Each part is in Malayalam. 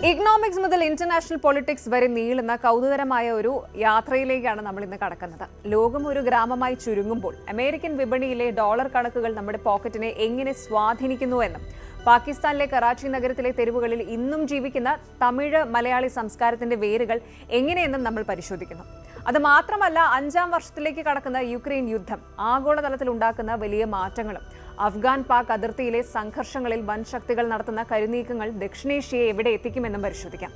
ഇക്കണോമിക്സ് മുതൽ ഇന്റർനാഷണൽ പൊളിറ്റിക്സ് വരെ നീളുന്ന കൗതുകരമായ ഒരു യാത്രയിലേക്കാണ് നമ്മൾ ഇന്ന് കടക്കുന്നത്. ലോകം ഒരു ഗ്രാമമായി ചുരുങ്ങുമ്പോൾ അമേരിക്കൻ വിപണിയിലെ ഡോളർ കണക്കുകൾ നമ്മുടെ പോക്കറ്റിനെ എങ്ങനെ സ്വാധീനിക്കുന്നുവെന്നും പാകിസ്ഥാനിലെ കറാച്ചി നഗരത്തിലെ തെരുവുകളിൽ ഇന്നും ജീവിക്കുന്ന തമിഴ് മലയാളി സംസ്കാരത്തിന്റെ വേരുകൾ എങ്ങനെയെന്നും നമ്മൾ പരിശോധിക്കുന്നു. അത് മാത്രമല്ല, 5ാം വർഷത്തിലേക്ക് കടക്കുന്ന യുക്രൈൻ യുദ്ധം ആഗോളതലത്തിൽ ഉണ്ടാക്കുന്ന വലിയ മാറ്റങ്ങളും അഫ്ഗാൻ പാക് അതിർത്തിയിലെ സംഘർഷങ്ങളിൽ വൻ ശക്തികൾ നടത്തുന്ന കരുനീക്കങ്ങൾ ദക്ഷിണേഷ്യയെ എവിടെ എത്തിക്കുമെന്നും പരിശോധിക്കാം.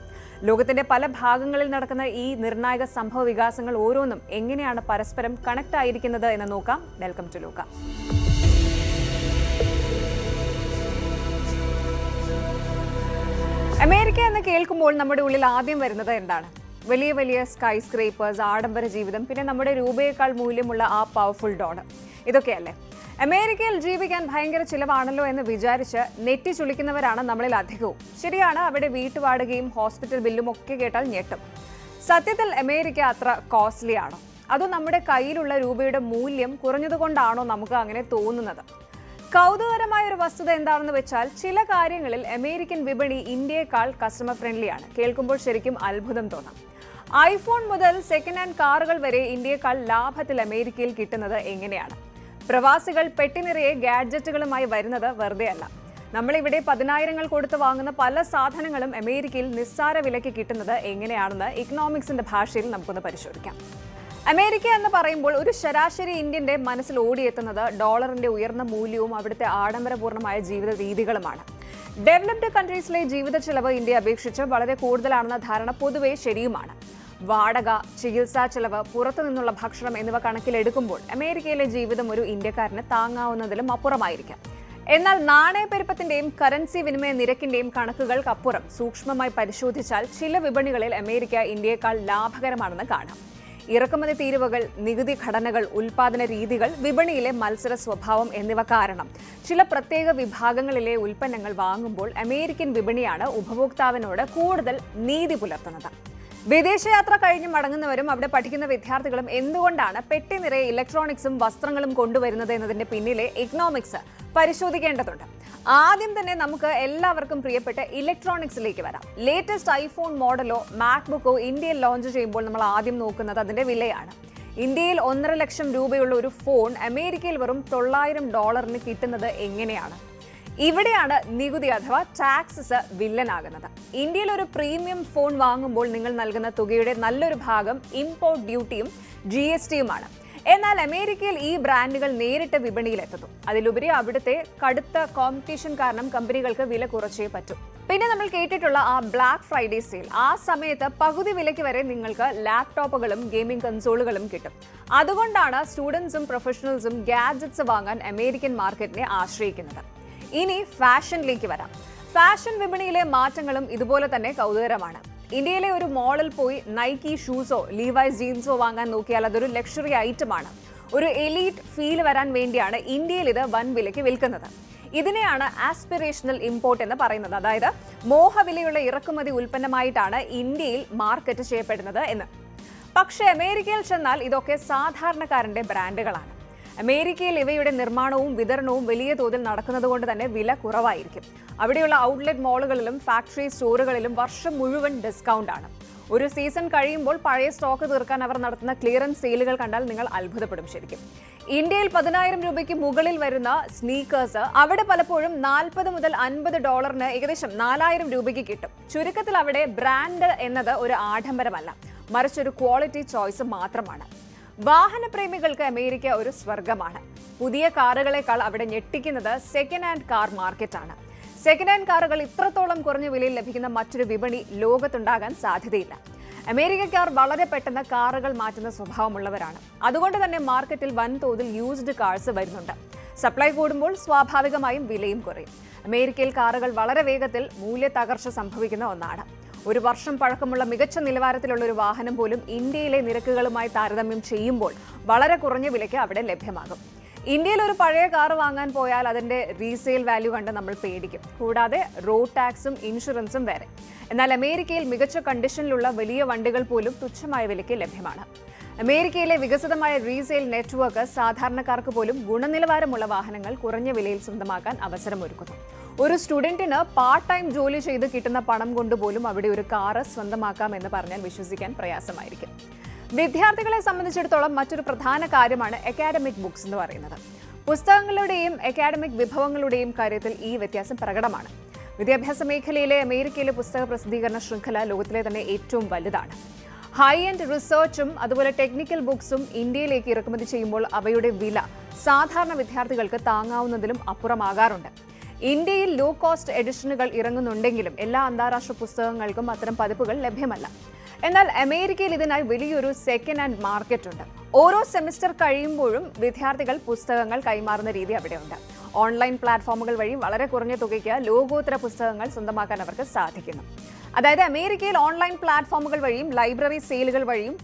ലോകത്തിന്റെ പല ഭാഗങ്ങളിൽ നടക്കുന്ന ഈ നിർണായക സംഭവ വികാസങ്ങൾ ഓരോന്നും എങ്ങനെയാണ് പരസ്പരം കണക്ട് ആയിരിക്കുന്നത് എന്ന് നോക്കാം. വെൽക്കം ടു ലോക. അമേരിക്ക എന്ന് കേൾക്കുമ്പോൾ നമ്മുടെ ഉള്ളിൽ ആദ്യം വരുന്നത് എന്താണ്? വലിയ വലിയ സ്കൈ സ്ക്രേപ്പേഴ്സ്, ആഡംബര ജീവിതം, പിന്നെ നമ്മുടെ രൂപയേക്കാൾ മൂല്യമുള്ള ആ പവർഫുൾ ഡോളർ, ഇതൊക്കെയല്ലേ? അമേരിക്കയിൽ ജീവിക്കാൻ ഭയങ്കര ചിലവാണല്ലോ എന്ന് വിചാരിച്ച് നെറ്റി ചുളിക്കുന്നവരാണ് നമ്മളിൽ അധികവും. ശരിയാണ്, അവിടെ വീട്ടുവാടകയും ഹോസ്പിറ്റൽ ബില്ലും ഒക്കെ കേട്ടാൽ ഞെട്ടും. സത്യത്തിൽ അമേരിക്ക അത്ര കോസ്റ്റ്ലി ആണോ? അതോ നമ്മുടെ കയ്യിലുള്ള രൂപയുടെ മൂല്യം കുറഞ്ഞതുകൊണ്ടാണോ നമുക്ക് അങ്ങനെ തോന്നുന്നത്? കൗതുകരമായ ഒരു വസ്തുത എന്താണെന്ന് വെച്ചാൽ, ചില കാര്യങ്ങളിൽ അമേരിക്കൻ വിപണി ഇന്ത്യയെക്കാൾ കസ്റ്റമർ ഫ്രണ്ട്ലി ആണ്. കേൾക്കുമ്പോൾ ശരിക്കും അത്ഭുതം തോന്നാം. ഐഫോൺ മുതൽ സെക്കൻഡ് ഹാൻഡ് കാറുകൾ വരെ ഇന്ത്യയെക്കാൾ ലാഭത്തിൽ അമേരിക്കയിൽ കിട്ടുന്നത് എങ്ങനെയാണ്? പ്രവാസികൾ പെട്ടിനിറയെ ഗാഡ്ജറ്റുകളുമായി വരുന്നത് വെറുതെ അല്ല. നമ്മളിവിടെ 10,000 കൊടുത്ത് വാങ്ങുന്ന പല സാധനങ്ങളും അമേരിക്കയിൽ നിസ്സാര വിലയ്ക്ക് കിട്ടുന്നത് എങ്ങനെയാണെന്ന് ഇക്കണോമിക്സിന്റെ ഭാഷയിൽ നമുക്കൊന്ന് പരിശോധിക്കാം. അമേരിക്ക എന്ന് പറയുമ്പോൾ ഒരു ശരാശരി ഇന്ത്യന്റെ മനസ്സിൽ ഓടിയെത്തുന്നത് ഡോളറിന്റെ ഉയർന്ന മൂല്യവും അവിടുത്തെ ആഡംബരപൂർണ്ണമായ ജീവിത രീതികളുമാണ്. ഡെവലപ്ഡ് കൺട്രീസിലെ ജീവിത ചെലവ് ഇന്ത്യയെ അപേക്ഷിച്ച് വളരെ കൂടുതലാണെന്ന ധാരണ പൊതുവെ ശരിയുമാണ്. വാടക, ചികിത്സാ ചെലവ്, പുറത്തുനിന്നുള്ള ഭക്ഷണം എന്നിവ കണക്കിലെടുക്കുമ്പോൾ അമേരിക്കയിലെ ജീവിതം ഒരു ഇന്ത്യക്കാരന് താങ്ങാവുന്നതിലും അപ്പുറമായിരിക്കാം. എന്നാൽ നാണയപ്പെരുപ്പത്തിന്റെയും കറൻസി വിനിമയ നിരക്കിന്റെയും കണക്കുകൾക്കപ്പുറം സൂക്ഷ്മമായി പരിശോധിച്ചാൽ ചില വിപണികളിൽ അമേരിക്ക ഇന്ത്യയെക്കാൾ ലാഭകരമാണെന്ന് കാണാം. ഇറക്കുമതി തീരുവകൾ, നികുതി ഘടനകൾ, ഉൽപാദന രീതികൾ, വിപണിയിലെ മത്സര സ്വഭാവം എന്നിവ കാരണം ചില പ്രത്യേക വിഭാഗങ്ങളിലെ ഉൽപ്പന്നങ്ങൾ വാങ്ങുമ്പോൾ അമേരിക്കൻ വിപണിയാണ് ഉപഭോക്താവിനോട് കൂടുതൽ നീതി പുലർത്തുന്നത്. വിദേശയാത്ര കഴിഞ്ഞ് മടങ്ങുന്നവരും അവിടെ പഠിക്കുന്ന വിദ്യാർത്ഥികളും എന്തുകൊണ്ടാണ് പെട്ടി നിറയെ ഇലക്ട്രോണിക്സും വസ്ത്രങ്ങളും കൊണ്ടുവരുന്നത് എന്നതിന്റെ പിന്നിലെ ഇക്കണോമിക്സ് പരിശോധിക്കേണ്ടതുണ്ട്. ആദ്യം തന്നെ നമുക്ക് എല്ലാവർക്കും പ്രിയപ്പെട്ട ഇലക്ട്രോണിക്സിലേക്ക് വരാം. ലേറ്റസ്റ്റ് ഐഫോൺ മോഡലോ മാക്ബുക്കോ ഇന്ത്യയിൽ ലോഞ്ച് ചെയ്യുമ്പോൾ നമ്മൾ ആദ്യം നോക്കുന്നത് അതിന്റെ വിലയാണ്. ഇന്ത്യയിൽ 1.5 ലക്ഷം രൂപയുള്ള ഒരു ഫോൺ അമേരിക്കയിൽ വെറും $900 കിട്ടുന്നത് എങ്ങനെയാണ്? ഇവിടെയാണ് നികുതി അഥവാ ടാക്സസ് വില്ലനാകുന്നത്. ഇന്ത്യയിൽ ഒരു പ്രീമിയം ഫോൺ വാങ്ങുമ്പോൾ നിങ്ങൾ നൽകുന്ന തുകയുടെ നല്ലൊരു ഭാഗം ഇമ്പോർട്ട് ഡ്യൂട്ടിയും GSTയുമാണ്. എന്നാൽ അമേരിക്കയിൽ ഈ ബ്രാൻഡുകൾ നേരിട്ട് വിപണിയിലെത്തുന്നു. അതിലുപരി അവിടുത്തെ കടുത്ത കോമ്പറ്റീഷൻ കാരണം കമ്പനികൾക്ക് വില കുറച്ചേ പറ്റൂ. പിന്നെ നമ്മൾ കേട്ടിട്ടുള്ള ആ ബ്ലാക്ക് ഫ്രൈഡേ സെയിൽ, ആ സമയത്ത് പകുതി വിലയ്ക്ക് വരെ നിങ്ങൾക്ക് ലാപ്ടോപ്പുകളും ഗെയിമിംഗ് കൺസോളുകളും കിട്ടും. അതുകൊണ്ടാണ് സ്റ്റുഡൻസും പ്രൊഫഷണൽസും ഗാഡ്ജറ്റ്സ് വാങ്ങാൻ അമേരിക്കൻ മാർക്കറ്റിനെ ആശ്രയിക്കുന്നത്. ഇനി ഫാഷനിലേക്ക് വരാം. ഫാഷൻ വിപണിയിലെ മാറ്റങ്ങളും ഇതുപോലെ തന്നെ കൗതുകരമാണ്. ഇന്ത്യയിലെ ഒരു മോളിൽ പോയി നൈക്കി ഷൂസോ ലീവൈസ് ജീൻസോ വാങ്ങാൻ നോക്കിയാൽ അതൊരു ലക്ഷറി ഐറ്റമാണ്. ഒരു എലീറ്റ് ഫീൽ വരാൻ വേണ്ടിയാണ് ഇന്ത്യയിൽ ഇത് വൻ വിലയ്ക്ക് വിൽക്കുന്നത്. ഇതിനെയാണ് ആസ്പിറേഷണൽ ഇമ്പോർട്ട് എന്ന് പറയുന്നത്. അതായത് മോഹവിലയുള്ള ഇറക്കുമതി ഉൽപ്പന്നമായിട്ടാണ് ഇന്ത്യയിൽ മാർക്കറ്റ് ചെയ്യപ്പെടുന്നത് എന്ന്. പക്ഷേ അമേരിക്കയിൽ ചെന്നാൽ ഇതൊക്കെ സാധാരണക്കാരന്റെ ബ്രാൻഡുകളാണ്. അമേരിക്കയിൽ ഇവയുടെ നിർമ്മാണവും വിതരണവും വലിയ തോതിൽ നടക്കുന്നത് കൊണ്ട് തന്നെ വില കുറവായിരിക്കും. അവിടെയുള്ള ഔട്ട്ലെറ്റ് മോളുകളിലും ഫാക്ടറി സ്റ്റോറുകളിലും വർഷം മുഴുവൻ ഡിസ്കൗണ്ട് ആണ്. ഒരു സീസൺ കഴിയുമ്പോൾ പഴയ സ്റ്റോക്ക് തീർക്കാൻ അവർ നടത്തുന്ന ക്ലിയറൻസ് സെയിലുകൾ കണ്ടാൽ നിങ്ങൾ അത്ഭുതപ്പെടും ശരിക്കും. ഇന്ത്യയിൽ 10,000 രൂപയ്ക്ക് മുകളിൽ വരുന്ന സ്നീക്കേഴ്സ് അവിടെ പലപ്പോഴും $40 മുതൽ $50 ഏകദേശം 4,000 രൂപയ്ക്ക് കിട്ടും. ചുരുക്കത്തിൽ അവിടെ ബ്രാൻഡ് എന്നത് ഒരു ആഡംബരമല്ല, മറിച്ചൊരു ക്വാളിറ്റി ചോയ്സ് മാത്രമാണ്. വാഹനപ്രേമികൾക്ക് അമേരിക്ക ഒരു സ്വർഗമാണ്. പുതിയ കാറുകളെക്കാൾ അവിടെ ഞെട്ടിക്കുന്നത് സെക്കൻഡ് ഹാൻഡ് കാർ മാർക്കറ്റാണ്. സെക്കൻഡ് ഹാൻഡ് കാറുകൾ ഇത്രത്തോളം കുറഞ്ഞ വിലയിൽ ലഭിക്കുന്ന മറ്റൊരു വിപണി ലോകത്തുണ്ടാകാൻ സാധ്യതയില്ല. അമേരിക്കക്കാർ വളരെ പെട്ടെന്ന് കാറുകൾ മാറ്റുന്ന സ്വഭാവമുള്ളവരാണ്. അതുകൊണ്ട് തന്നെ മാർക്കറ്റിൽ വൻതോതിൽ യൂസ്ഡ് കാർസ് വരുന്നുണ്ട്. സപ്ലൈ കൂടുമ്പോൾ സ്വാഭാവികമായും വിലയും കുറയും. അമേരിക്കയിൽ കാറുകൾ വളരെ വേഗത്തിൽ മൂല്യത്തകർച്ച സംഭവിക്കുന്ന ഒന്നാണ്. 1 വർഷം പഴക്കമുള്ള മികച്ച നിലവാരത്തിലുള്ള ഒരു വാഹനം പോലും ഇന്ത്യയിലെ നിരക്കുകളുമായി താരതമ്യം ചെയ്യുമ്പോൾ വളരെ കുറഞ്ഞ വിലയ്ക്ക് അവിടെ ലഭ്യമാകും. ഇന്ത്യയിൽ ഒരു പഴയ കാർ വാങ്ങാൻ പോയാൽ അതിന്റെ റീസെയിൽ വാല്യൂ കണ്ട് നമ്മൾ പേടിക്കും. കൂടാതെ റോഡ് ടാക്സും ഇൻഷുറൻസും വേറെ. എന്നാൽ അമേരിക്കയിൽ മികച്ച കണ്ടീഷനിലുള്ള വലിയ വണ്ടികൾ പോലും തുച്ഛമായ വിലയ്ക്ക് ലഭ്യമാണ്. അമേരിക്കയിലെ വികസിതമായ റീസെയിൽ നെറ്റ്വർക്ക് സാധാരണക്കാർക്ക് പോലും ഗുണനിലവാരമുള്ള വാഹനങ്ങൾ കുറഞ്ഞ വിലയിൽ സ്വന്തമാക്കാൻ അവസരമൊരുക്കുന്നു. ഒരു സ്റ്റുഡന്റിന് പാർട്ട് ടൈം ജോലി ചെയ്ത് കിട്ടുന്ന പണം കൊണ്ടുപോലും അവിടെ ഒരു കാറ് സ്വന്തമാക്കാം എന്ന് പറഞ്ഞാൽ വിശ്വസിക്കാൻ പ്രയാസമായിരിക്കും. വിദ്യാർത്ഥികളെ സംബന്ധിച്ചിടത്തോളം മറ്റൊരു പ്രധാന കാര്യമാണ് അക്കാഡമിക് ബുക്സ് എന്ന് പറയുന്നത്. പുസ്തകങ്ങളുടെയും അക്കാഡമിക് വിഭവങ്ങളുടെയും കാര്യത്തിൽ ഈ വ്യത്യാസം പ്രകടമാണ്. വിദ്യാഭ്യാസ മേഖലയിലെ അമേരിക്കയിലെ പുസ്തക പ്രസിദ്ധീകരണ ശൃംഖല ലോകത്തിലെ തന്നെ ഏറ്റവും വലുതാണ്. ഹൈ എൻഡ് റിസർച്ചും അതുപോലെ ടെക്നിക്കൽ ബുക്സും ഇന്ത്യയിലേക്ക് ഇറക്കുമതി ചെയ്യുമ്പോൾ അവയുടെ വില സാധാരണ വിദ്യാർത്ഥികൾക്ക് താങ്ങാവുന്നതിലും അപ്പുറമാകാറുണ്ട്. ഇന്ത്യയിൽ ലോ കോസ്റ്റ് എഡിഷനുകൾ ഇറങ്ങുന്നുണ്ടെങ്കിലും എല്ലാ അന്താരാഷ്ട്ര പുസ്തകങ്ങൾക്കും അത്തരം പതിപ്പുകൾ ലഭ്യമല്ല. എന്നാൽ അമേരിക്കയിൽ ഇതിനായി വലിയൊരു സെക്കൻഡ് ഹാൻഡ് മാർക്കറ്റ് ഉണ്ട്. ഓരോ സെമിസ്റ്റർ കഴിയുമ്പോഴും വിദ്യാർത്ഥികൾ പുസ്തകങ്ങൾ കൈമാറുന്ന രീതി അവിടെയുണ്ട്. ഓൺലൈൻ പ്ലാറ്റ്ഫോമുകൾ വഴി വളരെ കുറഞ്ഞ തുകയ്ക്ക് ലോകോത്തര പുസ്തകങ്ങൾ സ്വന്തമാക്കാൻ അവർക്ക് സാധിക്കുന്നു. അതായത് അമേരിക്കയിൽ ഓൺലൈൻ പ്ലാറ്റ്ഫോമുകൾ വഴിയും ലൈബ്രറി സെയിലുകൾ വഴിയും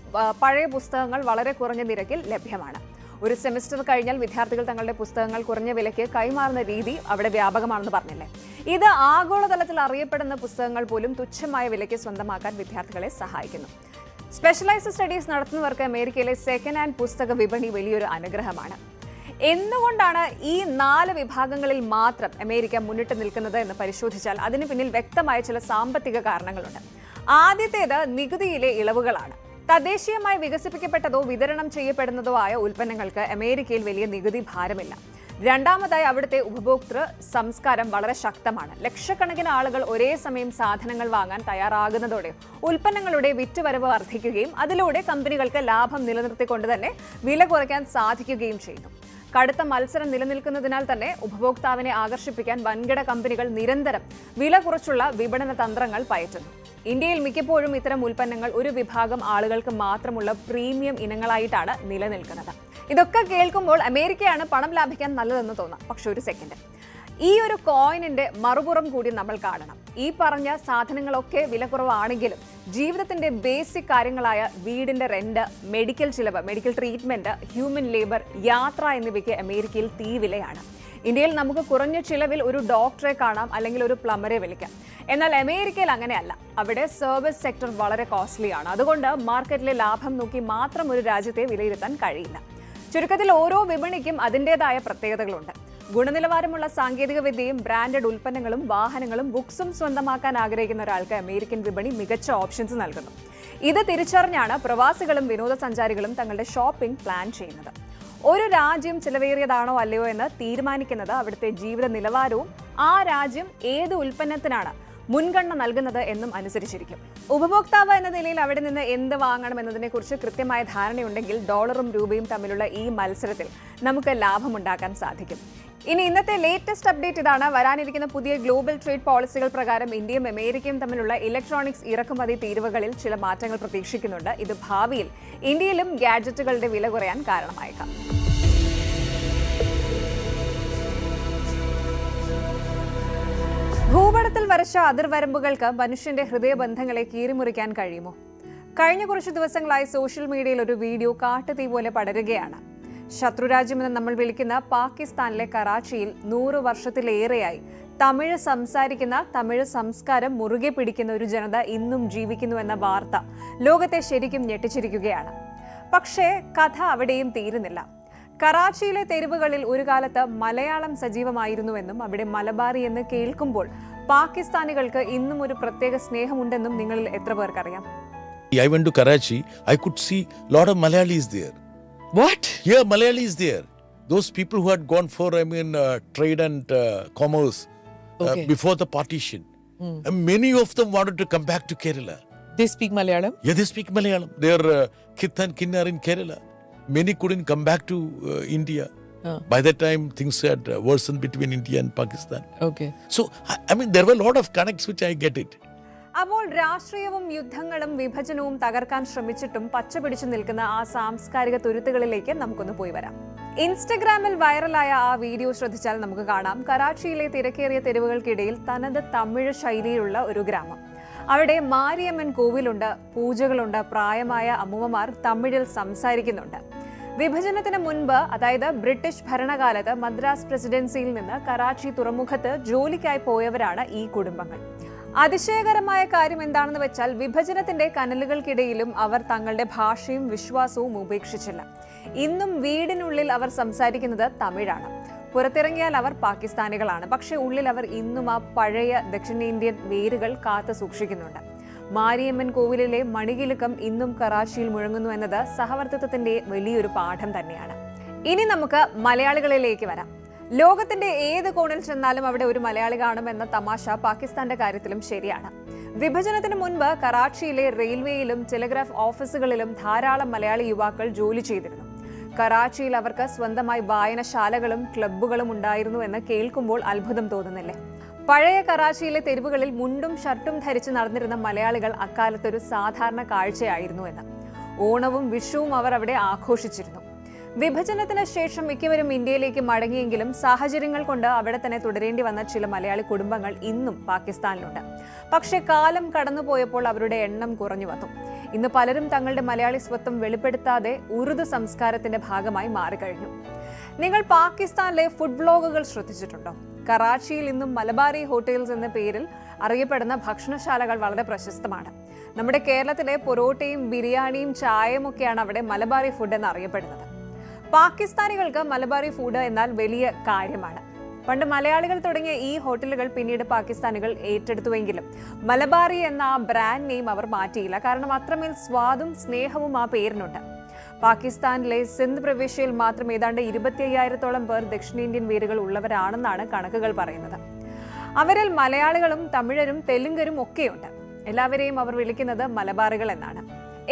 പഴയ പുസ്തകങ്ങൾ വളരെ കുറഞ്ഞ നിരക്കിൽ ലഭ്യമാണ്. ഒരു സെമിസ്റ്റർ കഴിഞ്ഞാൽ വിദ്യാർത്ഥികൾ തങ്ങളുടെ പുസ്തകങ്ങൾ കുറഞ്ഞ വിലയ്ക്ക് കൈമാറുന്ന രീതി അവിടെ വ്യാപകമാണെന്ന് പറഞ്ഞില്ലേ. ഇത് ആഗോളതലത്തിൽ അറിയപ്പെടുന്ന പുസ്തകങ്ങൾ പോലും തുച്ഛമായ വിലയ്ക്ക് സ്വന്തമാക്കാൻ വിദ്യാർത്ഥികളെ സഹായിക്കുന്നു. സ്പെഷ്യലൈസ്ഡ് സ്റ്റഡീസ് നടത്തുന്നവർക്ക് അമേരിക്കയിലെ സെക്കൻഡ് ഹാൻഡ് പുസ്തക വിപണി വലിയൊരു അനുഗ്രഹമാണ്. എന്തുകൊണ്ടാണ് ഈ 4 വിഭാഗങ്ങളിൽ മാത്രം അമേരിക്ക മുന്നിട്ട് നിൽക്കുന്നത് എന്ന് പരിശോധിച്ചാൽ അതിന് പിന്നിൽ വ്യക്തമായ ചില സാമ്പത്തിക കാരണങ്ങളുണ്ട്. ആദ്യത്തേത് നികുതിയിലെ ഇളവുകളാണ്. തദ്ദേശീയമായി വികസിപ്പിക്കപ്പെട്ടതോ വിതരണം ചെയ്യപ്പെടുന്നതോ ആയ ഉൽപ്പന്നങ്ങൾക്ക് അമേരിക്കയിൽ വലിയ നികുതി ഭാരമില്ല. രണ്ടാമതായി അവിടുത്തെ ഉപഭോക്തൃ സംസ്കാരം വളരെ ശക്തമാണ്. ലക്ഷക്കണക്കിന് ആളുകൾ ഒരേ സമയം സാധനങ്ങൾ വാങ്ങാൻ തയ്യാറാകുന്നതോടെ ഉൽപ്പന്നങ്ങളുടെ വിറ്റുവരവ് വർദ്ധിക്കുകയും അതിലൂടെ കമ്പനികൾക്ക് ലാഭം നിലനിർത്തിക്കൊണ്ട് തന്നെ വില കുറയ്ക്കാൻ സാധിക്കുകയും ചെയ്യുന്നു. കടുത്ത മത്സരം നിലനിൽക്കുന്നതിനാൽ തന്നെ ഉപഭോക്താവിനെ ആകർഷിപ്പിക്കാൻ വൻകിട കമ്പനികൾ നിരന്തരം വില കുറച്ചുള്ള വിപണന തന്ത്രങ്ങൾ പയറ്റുന്നു. ഇന്ത്യയിൽ മിക്കപ്പോഴും ഇത്തരം ഉൽപ്പന്നങ്ങൾ ഒരു വിഭാഗം ആളുകൾക്ക് മാത്രമുള്ള പ്രീമിയം ഇനങ്ങളായിട്ടാണ് നിലനിൽക്കുന്നത്. ഇതൊക്കെ കേൾക്കുമ്പോൾ അമേരിക്കയാണ് പണം ലാഭിക്കാൻ നല്ലതെന്ന് തോന്നാം. പക്ഷെ ഒരു സെക്കൻഡ്, ഈ ഒരു കോയിനിന്റെ മറുപുറം കൂടി നമ്മൾ കാണണം. ഈ പറഞ്ഞ സാധനങ്ങളൊക്കെ വില കുറവാണെങ്കിലും ജീവിതത്തിന്റെ ബേസിക് കാര്യങ്ങളായ വീടിന്റെ റെന്റ്, മെഡിക്കൽ ചിലവ്, മെഡിക്കൽ ട്രീറ്റ്മെന്റ്, ഹ്യൂമൻ ലേബർ, യാത്ര എന്നിവയ്ക്ക് അമേരിക്കയിൽ തീവിലയാണ്. ഇന്ത്യയിൽ നമുക്ക് കുറഞ്ഞ ചിലവിൽ ഒരു ഡോക്ടറെ കാണാം, അല്ലെങ്കിൽ ഒരു പ്ലംബറെ വിളിക്കാം. എന്നാൽ അമേരിക്കയിൽ അങ്ങനെയല്ല. അവിടെ സർവീസ് സെക്ടർ വളരെ കോസ്റ്റ്ലിയാണ്. അതുകൊണ്ട് മാർക്കറ്റിലെ ലാഭം നോക്കി മാത്രം ഒരു രാജ്യത്തെ വിലയിരുത്താൻ കഴിയില്ല. ചുരുക്കത്തിൽ ഓരോ വിപണിക്കും അതിൻ്റെതായ പ്രത്യേകതകളുണ്ട്. ഗുണനിലവാരമുള്ള സാങ്കേതിക വിദ്യയും ബ്രാൻഡഡ് ഉൽപ്പന്നങ്ങളും വാഹനങ്ങളും ബുക്സും സ്വന്തമാക്കാൻ ആഗ്രഹിക്കുന്ന ഒരാൾക്ക് അമേരിക്കൻ വിപണി മികച്ച ഓപ്ഷൻസ് നൽകുന്നു. ഇത് തിരിച്ചറിഞ്ഞാണ് പ്രവാസികളും വിനോദസഞ്ചാരികളും തങ്ങളുടെ ഷോപ്പിംഗ് പ്ലാൻ ചെയ്യുന്നത്. ഒരു രാജ്യം ചിലവേറിയതാണോ അല്ലയോ എന്ന് തീരുമാനിക്കുന്നത് അവിടുത്തെ ജീവിത നിലവാരവും ആ രാജ്യം ഏത് ഉൽപ്പന്നത്തിനാണ് മുൻഗണന നൽകുന്നത് എന്നും അനുസരിച്ചിരിക്കും. ഉപഭോക്താവ് എന്ന നിലയിൽ അവിടെ നിന്ന് എന്ത് വാങ്ങണം എന്നതിനെക്കുറിച്ച് കൃത്യമായ ധാരണയുണ്ടെങ്കിൽ ഡോളറും രൂപയും തമ്മിലുള്ള ഈ മത്സരത്തിൽ നമുക്ക് ലാഭമുണ്ടാക്കാൻ സാധിക്കും. ഇനി ഇന്നത്തെ ലേറ്റസ്റ്റ് അപ്ഡേറ്റ് ഇതാണ്. വരാനിരിക്കുന്ന പുതിയ ഗ്ലോബൽ ട്രേഡ് പോളിസികൾ പ്രകാരം ഇന്ത്യയും അമേരിക്കയും തമ്മിലുള്ള ഇലക്ട്രോണിക്സ് ഇറക്കുമതി തീരുവകളിൽ ചില മാറ്റങ്ങൾ പ്രതീക്ഷിക്കുന്നുണ്ട്. ഇത് ഭാവിയിൽ ഇന്ത്യയിലും ഗാഡ്ജറ്റുകളുടെ വില കുറയാൻ കാരണമായേക്കാം. ഭൂപടത്തിൽ വരച്ച അതിർവരമ്പുകൾക്ക് മനുഷ്യന്റെ ഹൃദയബന്ധങ്ങളെ കീറിമുറിക്കാൻ കഴിയുമോ? കഴിഞ്ഞ കുറച്ച് ദിവസങ്ങളായി സോഷ്യൽ മീഡിയയിൽ ഒരു വീഡിയോ കാട്ടുതീ പോലെ പടരുകയാണ്. ശത്രുരാജ്യമെന്ന് നമ്മൾ വിളിക്കുന്ന പാകിസ്ഥാനിലെ കറാച്ചിയിൽ 100 വർഷത്തിലേറെയായി തമിഴ് സംസാരിക്കുന്ന, തമിഴ് സംസ്കാരം മുറുകെ പിടിക്കുന്ന ഒരു ജനത ഇന്നും ജീവിക്കുന്നുവെന്ന വാർത്ത ലോകത്തെ ശരിക്കും ഞെട്ടിച്ചിരിക്കുകയാണ്. പക്ഷേ കഥ അവിടെയും തീരുന്നില്ല. കറാച്ചിയിലെ തെരുവുകളിൽ ഒരു കാലത്ത് മലയാളം സജീവമായിരുന്നുവെന്നും അവിടെ മലബാറി എന്ന് കേൾക്കുമ്പോൾ പാകിസ്ഥാനികൾക്ക് ഇന്നും ഒരു പ്രത്യേക സ്നേഹമുണ്ടെന്നും നിങ്ങളിൽ എത്ര പേർക്കറിയാം? I went to Karachi. I could see a lot of Malayalis there. What? Yeah, Malayalis there. Those people who had gone for, trade and commerce before the partition. And many of them wanted to come back to Kerala. They speak Malayalam? Yeah, they speak Malayalam. They are kith and kin are in Kerala. Many couldn't come back to India. By that time, things had worsened between India and Pakistan. Okay. So, I mean, there were a lot of connects which I get it. അപ്പോൾ രാഷ്ട്രീയവും യുദ്ധങ്ങളും വിഭജനവും തകർക്കാൻ ശ്രമിച്ചിട്ടും പച്ചപിടിച്ചു നിൽക്കുന്ന ആ സാംസ്കാരിക തുരുത്തുകളിലേക്ക് നമുക്കൊന്ന് പോയി വരാം. ഇൻസ്റ്റഗ്രാമിൽ വൈറലായ ആ വീഡിയോ ശ്രദ്ധിച്ചാൽ നമുക്ക് കാണാം കറാച്ചിയിലെ തിരക്കേറിയ തെരുവുകൾക്കിടയിൽ തനത് തമിഴ് ശൈലിയിലുള്ള ഒരു ഗ്രാമം. അവിടെ മാരിയമ്മൻ കോവിലുണ്ട്, പൂജകളുണ്ട്, പ്രായമായ അമ്മൂമ്മമാർ തമിഴിൽ സംസാരിക്കുന്നുണ്ട്. വിഭജനത്തിന് മുൻപ്, അതായത് ബ്രിട്ടീഷ് ഭരണകാലത്ത് മദ്രാസ് പ്രസിഡൻസിയിൽ നിന്ന് കറാച്ചി തുറമുഖത്ത് ജോലിക്കായി പോയവരാണ് ഈ കുടുംബങ്ങൾ. അതിശയകരമായ കാര്യം എന്താണെന്ന് വെച്ചാൽ വിഭജനത്തിന്റെ കനലുകൾക്കിടയിലും അവർ തങ്ങളുടെ ഭാഷയും വിശ്വാസവും ഉപേക്ഷിച്ചില്ല. ഇന്നും വീടിനുള്ളിൽ അവർ സംസാരിക്കുന്നത് തമിഴാണ്. പുറത്തിറങ്ങിയാൽ അവർ പാകിസ്ഥാനികളാണ്, പക്ഷേ ഉള്ളിൽ അവർ ഇന്നും ആ പഴയ ദക്ഷിണേന്ത്യൻ വേരുകൾ കാത്തു സൂക്ഷിക്കുന്നുണ്ട്. മാരിയമ്മൻ കോവിലിലെ മണികിലുക്കം ഇന്നും കറാച്ചിയിൽ മുഴങ്ങുന്നു എന്നത് സഹവർത്തിത്വത്തിന്റെ വലിയൊരു പാഠം തന്നെയാണ്. ഇനി നമുക്ക് മലയാളികളിലേക്ക് വരാം. ലോകത്തിന്റെ ഏത് കോണിൽ ചെന്നാലും അവിടെ ഒരു മലയാളി കാണുമെന്ന തമാശ പാകിസ്ഥാന്റെ കാര്യത്തിലും ശരിയാണ്. വിഭജനത്തിന് മുൻപ് കറാച്ചിയിലെ റെയിൽവേയിലും ടെലിഗ്രാഫ് ഓഫീസുകളിലും ധാരാളം മലയാളി യുവാക്കൾ ജോലി ചെയ്തിരുന്നു. കറാച്ചിയിൽ അവർക്ക് സ്വന്തമായി വായനശാലകളും ക്ലബ്ബുകളും ഉണ്ടായിരുന്നു എന്ന് കേൾക്കുമ്പോൾ അത്ഭുതം തോന്നുന്നില്ലേ? പഴയ കറാച്ചിയിലെ തെരുവുകളിൽ മുണ്ടും ഷർട്ടും ധരിച്ച് നടന്നിരുന്ന മലയാളികൾ അക്കാലത്തൊരു സാധാരണ കാഴ്ചയായിരുന്നു എന്ന്. ഓണവും വിഷുവും അവർ അവിടെ ആഘോഷിച്ചിരുന്നു. വിഭജനത്തിന് ശേഷം മിക്കവരും ഇന്ത്യയിലേക്ക് മടങ്ങിയെങ്കിലും സാഹചര്യങ്ങൾ കൊണ്ട് അവിടെ തന്നെ തുടരേണ്ടി വന്ന ചില മലയാളി കുടുംബങ്ങൾ ഇന്നും പാകിസ്ഥാനിലുണ്ട്. പക്ഷേ കാലം കടന്നുപോയപ്പോൾ അവരുടെ എണ്ണം കുറഞ്ഞു വന്നു. ഇന്ന് പലരും തങ്ങളുടെ മലയാളി സ്വത്വം വെളിപ്പെടുത്താതെ ഉറുദു സംസ്കാരത്തിന്റെ ഭാഗമായി മാറിക്കഴിഞ്ഞു. നിങ്ങൾ പാകിസ്ഥാനിലെ ഫുഡ് വ്ലോഗുകൾ ശ്രദ്ധിച്ചിട്ടുണ്ടോ? കറാച്ചിയിൽ ഇന്നും മലബാറി ഹോട്ടൽസ് എന്ന പേരിൽ അറിയപ്പെടുന്ന ഭക്ഷണശാലകൾ വളരെ പ്രശസ്തമാണ്. നമ്മുടെ കേരളത്തിലെ പൊറോട്ടയും ബിരിയാണിയും ചായയും ഒക്കെയാണ് അവിടെ മലബാറി ഫുഡ് എന്ന് അറിയപ്പെടുന്നത്. പാകിസ്ഥാനികൾക്ക് മലബാറി ഫുഡ് എന്നാൽ വലിയ കാര്യമാണ്. പണ്ട് മലയാളികൾ തുടങ്ങിയ ഈ ഹോട്ടലുകൾ പിന്നീട് പാകിസ്ഥാനികൾ ഏറ്റെടുത്തുവെങ്കിലും മലബാറി എന്ന ആ ബ്രാൻഡ് നെയിം അവർ മാറ്റിയില്ല. കാരണം അത്രമേൽ സ്വാദും സ്നേഹവും ആ പേരിനുണ്ട്. പാകിസ്ഥാനിലെ സിന്ധ് പ്രവിശ്യയിൽ മാത്രം ഏതാണ്ട് 25,000-ഓളം പേർ ദക്ഷിണേന്ത്യൻ വേരുകൾ ഉള്ളവരാണെന്നാണ് കണക്കുകൾ പറയുന്നത്. അവരിൽ മലയാളികളും തമിഴരും തെലുങ്കരും ഒക്കെയുണ്ട്. എല്ലാവരെയും അവർ വിളിക്കുന്നത് മലബാറികൾ എന്നാണ്.